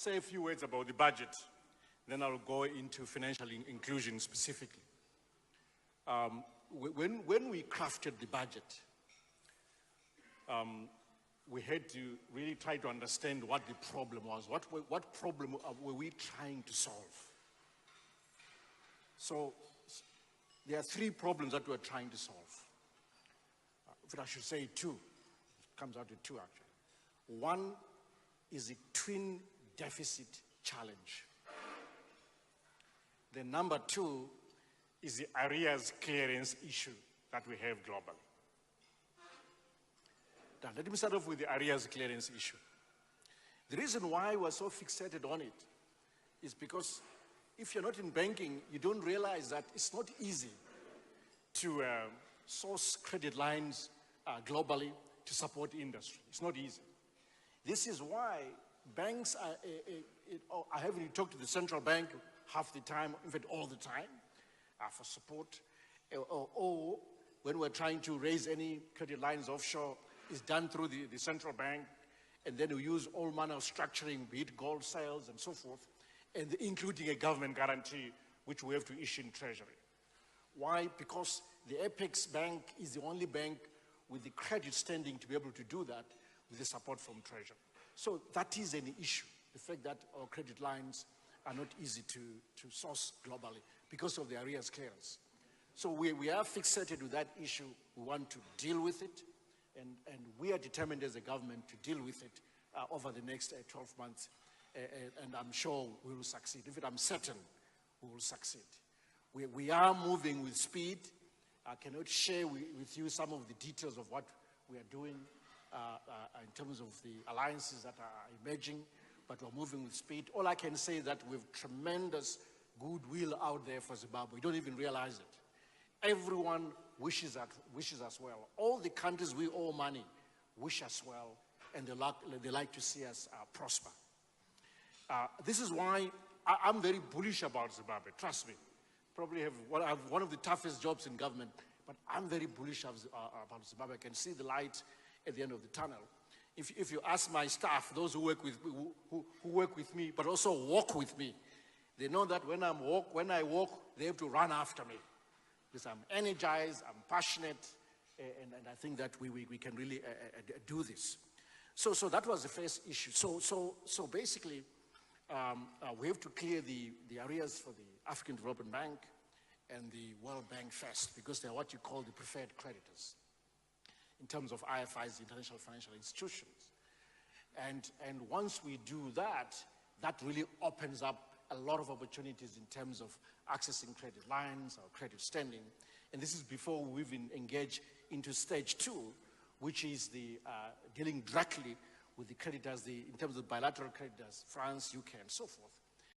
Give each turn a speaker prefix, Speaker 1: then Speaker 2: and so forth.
Speaker 1: say a few words about the budget. Then I'll go into financial inclusion specifically. When we crafted the budget, we had to really try to understand what the problem was. What problem were we trying to solve? So there are three problems that we're trying to solve. If I should say two, it comes out to two actually. One is the twin deficit challenge. The number two is the arrears clearance issue that we have globally. Now, let me start off with the arrears clearance issue. The reason why we're so fixated on it is because if you're not in banking, you don't realize that it's not easy to source credit lines globally to support industry. It's not easy. This is why banks I haven't talked to the central bank half the time, in fact all the time, for support, or when we're trying to raise any credit lines offshore, it's done through the central bank, and then we use all manner of structuring, be it gold sales and so forth, and including a government guarantee, which we have to issue in Treasury. Why? Because the Apex Bank is the only bank with the credit standing to be able to do that with the support from Treasury. So that is an issue, the fact that our credit lines are not easy to source globally because of the arrears clearance. So we are fixated with that issue. We want to deal with it, and we are determined as a government to deal with it over the next 12 months, and I'm sure we will succeed. In fact, I'm certain we will succeed. We are moving with speed. I cannot share with you some of the details of what we are doing in terms of the alliances that are emerging, but we're moving with speed. All I can say is that we have tremendous goodwill out there for Zimbabwe. We don't even realize it. Everyone wishes us well. All the countries we owe money wish us well, and they like to see us prosper. This is why I'm very bullish about Zimbabwe. Trust me. Probably have one of the toughest jobs in government, but I'm very bullish about Zimbabwe. I can see the light at the end of the tunnel. If you ask my staff, those who work with me, but also walk with me, they know that when I walk, they have to run after me, because I'm energized, I'm passionate, and I think that we can really do this. So that was the first issue. So basically, we have to clear the arrears for the African Development Bank and the World Bank first, because they're what you call the preferred creditors in terms of IFIs, international financial institutions. And once we do that, that really opens up a lot of opportunities in terms of accessing credit lines or credit standing. And this is before we even engage into stage two, which is the dealing directly with the creditors, in terms of bilateral creditors, France, UK, and so forth.